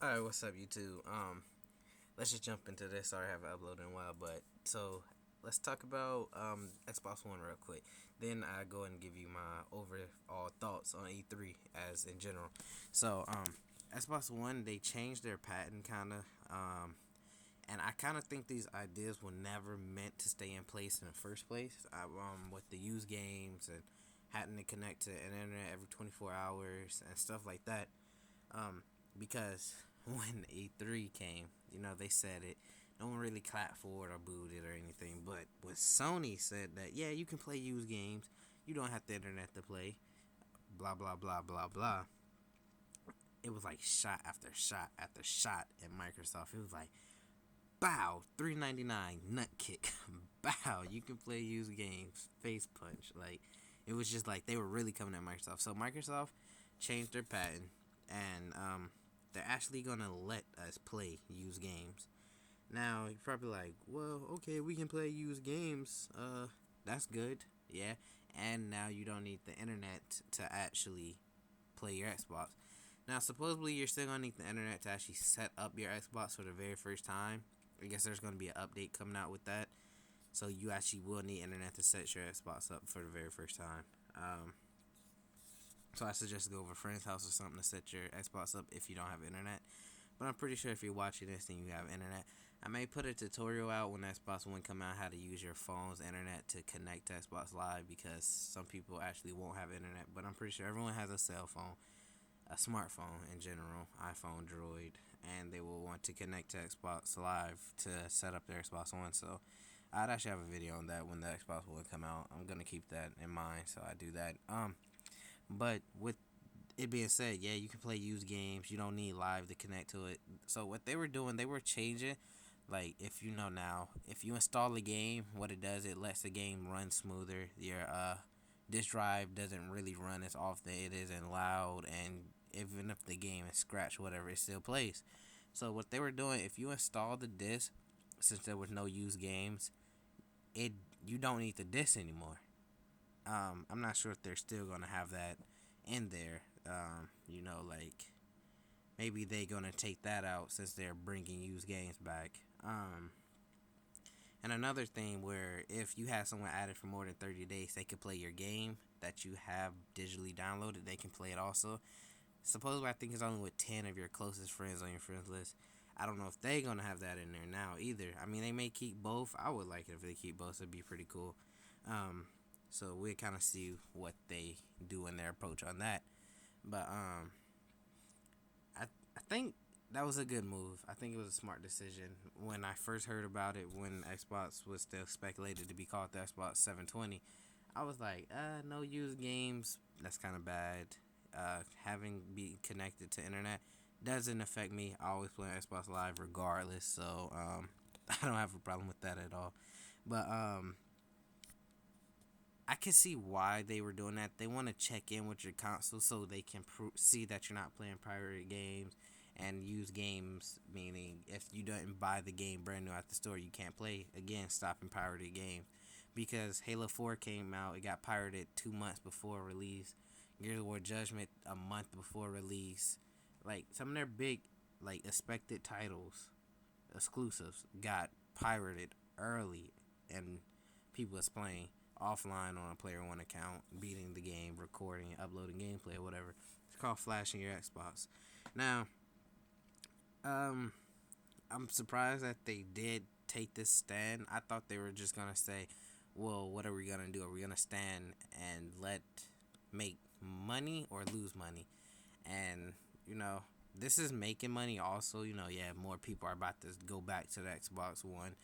Alright, what's up, YouTube? Let's just jump into this. Sorry, I haven't uploaded in a while, but let's talk about Xbox One real quick. Then I go and give you my overall thoughts on E3 as in general. So, Xbox One, they changed their patent kind of, and I kind of think these ideas were never meant to stay in place in the first place. With the used games and having to connect to the internet every 24 hours and stuff like that. Because when E3 came, they said it. No one really clapped for it or booed it or anything. But when Sony said that, yeah, you can play used games, you don't have the internet to play, blah, blah, blah, blah, blah. It was like shot after shot after shot at Microsoft. It was like, bow, $3.99, nut kick, bow, you can play used games, face punch. Like, it was just like they were really coming at Microsoft. So Microsoft changed their patent, and they're actually gonna let us play used games. Now you're probably like, well, okay, we can play used games. That's good, yeah. And now you don't need the internet to actually play your Xbox. Now, supposedly, you're still gonna need the internet to actually set up your Xbox for the very first time. I guess there's gonna be an update coming out with that, so you actually will need internet to set your Xbox up for the very first time. So I suggest go over a friend's house or something to set your Xbox up if you don't have internet. But I'm pretty sure if you're watching this and you have internet, I may put a tutorial out when Xbox One come out how to use your phone's internet to connect to Xbox Live, because some people actually won't have internet. But I'm pretty sure everyone has a cell phone, a smartphone in general, iPhone, Droid, and they will want to connect to Xbox Live to set up their Xbox One. So I'd actually have a video on that when the Xbox One come out. I'm gonna keep that in mind, so I do that. But with it being said, yeah, you can play used games. You don't need live to connect to it. So what they were doing, they were changing. Like, if you know now, if you install a game, what it does, it lets the game run smoother. Your disk drive doesn't really run as often. It isn't loud, and even if the game is scratched, whatever, it still plays. So what they were doing, if you install the disc, since there was no used games, it you don't need the disc anymore. I'm not sure if they're still gonna have that in there. Like, maybe they're gonna take that out since they're bringing used games back. And another thing, where if you have someone added for more than 30 days, they can play your game that you have digitally downloaded. They can play it also. Supposedly, I think it's only with 10 of your closest friends on your friends list. I don't know if they're gonna have that in there now either. I mean, they may keep both. I would like it if they keep both. It'd be pretty cool. Um, so we'll kind of see what they do in their approach on that. But I think that was a good move. I think it was a smart decision. When I first heard about it, when Xbox was still speculated to be called the Xbox 720, I was like, no used games. That's kind of bad. Having be connected to internet doesn't affect me. I always play Xbox Live regardless, so I don't have a problem with that at all. But I can see why they were doing that. They want to check in with your console so they can see that you're not playing pirated games and use games. Meaning, if you didn't buy the game brand new at the store, you can't play again. Stopping pirated games, because Halo 4 came out, it got pirated 2 months before release. Gears of War Judgment a month before release. Like, some of their big, like, expected titles, exclusives, got pirated early, and people was playing offline on a player one account, beating the game, recording, uploading gameplay or whatever. It's called flashing your Xbox. Now, I'm surprised that they did take this stand. I thought they were just gonna say, well, what are we gonna do? Are we gonna stand and make money or lose money? And this is making money also. Yeah, more people are about to go back to the Xbox One,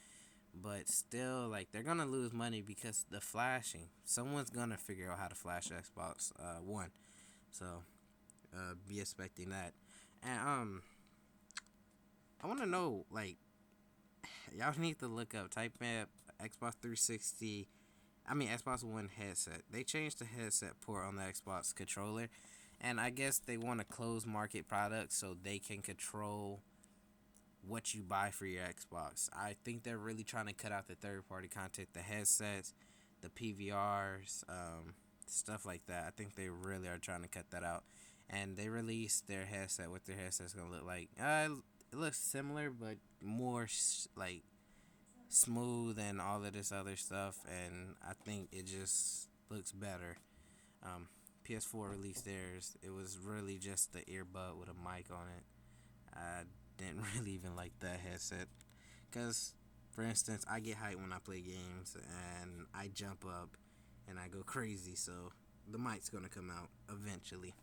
but still, like, they're gonna lose money because the flashing. Someone's gonna figure out how to flash Xbox One, so be expecting that. And I want to know, like, y'all need to look up, type in Xbox 360. I mean Xbox One headset. They changed the headset port on the Xbox controller, and I guess they want to close market products so they can control what you buy for your Xbox. I think they're really trying to cut out the third party content, the headsets, the PVRs, stuff like that. I think they really are trying to cut that out. and they released their headset. What their headset's gonna look like? It looks similar, but more like smooth and all of this other stuff. And I think it just looks better. Um, PS4 released theirs. It was really just the earbud with a mic on it. I didn't really even like that headset because, for instance, I get hyped when I play games and I jump up and I go crazy. So the mic's gonna come out eventually.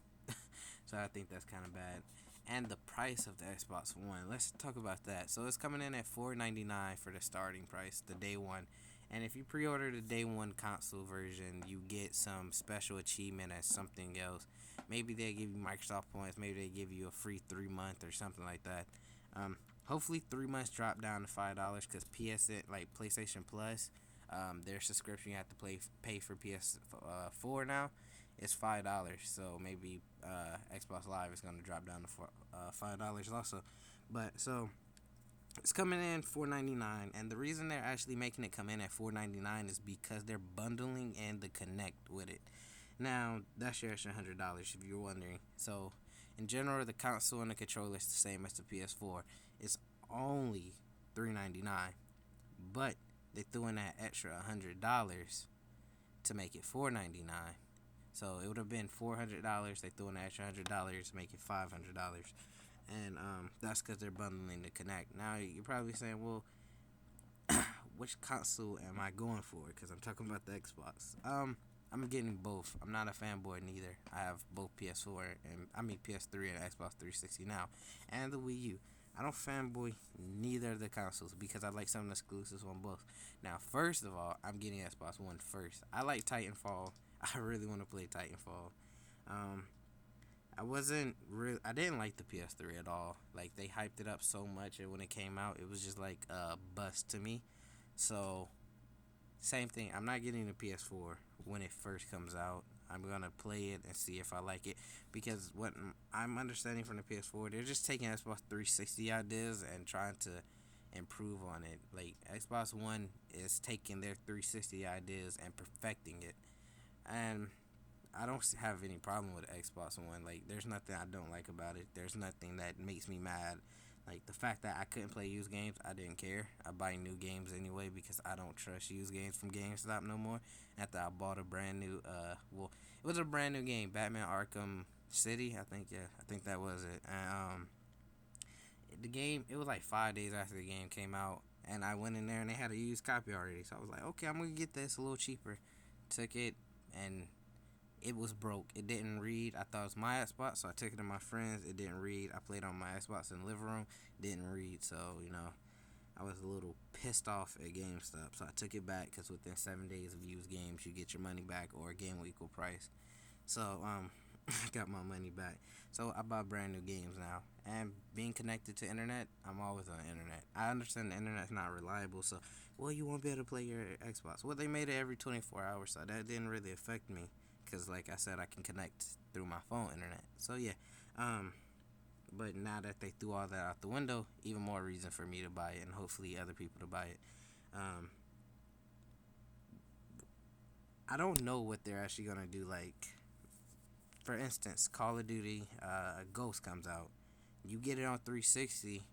So I think that's kind of bad. And the price of the Xbox One. Let's talk about that. So it's coming in at $499 for the starting price, the day one. And if you pre-order the day one console version, you get some special achievement as something else. Maybe they give you Microsoft points. Maybe they give you a free 3 month or something like that. Hopefully 3 months drop down to $5 because like PlayStation Plus, their subscription you have to pay for PS4 now. It's $5, so maybe Xbox Live is gonna drop down to $5 also. But so it's coming in $499, and the reason they're actually making it come in at $499 is because they're bundling in the Connect with it. Now that's your extra $100 if you're wondering. So in general, the console and the controller is the same as the PS4. It's only $399, but they threw in that extra $100 to make it $499. So it would have been $400. They threw in an extra $100 to make it $500, and that's because they're bundling the Connect. Now you're probably saying, well, which console am I going for? Because I'm talking about the Xbox. I'm getting both. I'm not a fanboy neither. I have both PS4 and PS3 and Xbox 360 now, and the Wii U. I don't fanboy neither of the consoles because I like some of the exclusives on both. Now, first of all, I'm getting Xbox One first. I like Titanfall. I really want to play Titanfall. Um, I didn't like the PS3 at all. Like, they hyped it up so much, and when it came out, it was just like a bust to me. So, same thing. I'm not getting the PS4 when it first comes out. I'm gonna play it and see if I like it, because what I'm understanding from the PS4, they're just taking Xbox 360 ideas and trying to improve on it. Like, Xbox One is taking their 360 ideas and perfecting it, and I don't have any problem with Xbox One. Like, there's nothing I don't like about it. There's nothing that makes me mad. Like, the fact that I couldn't play used games, I didn't care. I buy new games anyway because I don't trust used games from GameStop no more. After I bought a brand new, it was a brand new game, Batman Arkham City, I think. Yeah, I think that was it. And the game, it was like 5 days after the game came out, and I went in there and they had a used copy already. So I was like, okay, I'm gonna get this a little cheaper. Took it, and it was broke. It didn't read. I thought it was my Xbox, so I took it to my friends. It didn't read. I played on my Xbox in the living room. Didn't read. So, I was a little pissed off at GameStop. So I took it back because within 7 days of used games, you get your money back or a game will equal price. So, I got my money back. So I buy brand new games now. And being connected to internet, I'm always on the internet. I understand the internet's not reliable, so, well, you won't be able to play your Xbox. Well, they made it every 24 hours, so that didn't really affect me. Because, like I said, I can connect through my phone internet. So, yeah. But now that they threw all that out the window, even more reason for me to buy it and hopefully other people to buy it. I don't know what they're actually going to do. Like, for instance, Call of Duty Ghost comes out. You get it on 360,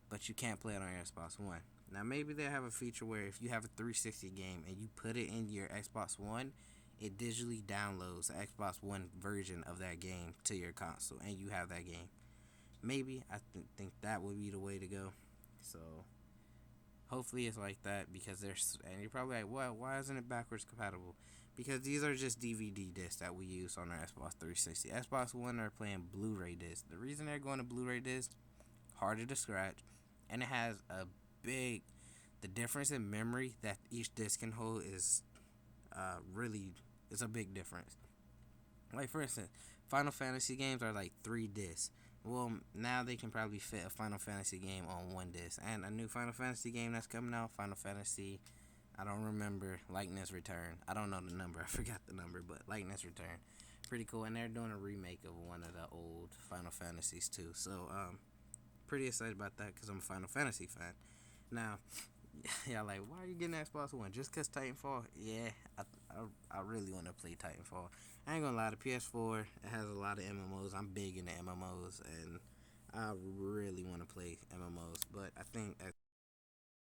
but you can't play it on your Xbox One. Now, maybe they have a feature where if you have a 360 game and you put it in your Xbox One, it digitally downloads the Xbox One version of that game to your console, and you have that game. Maybe I think that would be the way to go. So hopefully it's like that, because and you're probably like, well, why isn't it backwards compatible? Because these are just DVD discs that we use on our Xbox 360. Xbox One are playing Blu-ray discs. The reason they're going to Blu-ray discs, harder to scratch, and it has the difference in memory that each disc can hold is really, it's a big difference. Like, for instance, Final Fantasy games are like 3 discs. Well, now they can probably fit a Final Fantasy game on 1 disc. And a new Final Fantasy game that's coming out, Final Fantasy, I don't remember, Lightning's Return. I don't know the number. I forgot the number, but Lightning's Return. Pretty cool. And they're doing a remake of one of the old Final Fantasies too. So, pretty excited about that because I'm a Final Fantasy fan. Now, yeah, like, why are you getting Xbox One? Just because Titanfall? Yeah, I really want to play Titanfall. I ain't gonna lie, the PS4 it has a lot of MMOs. I'm big into MMOs, and I really want to play MMOs. But I think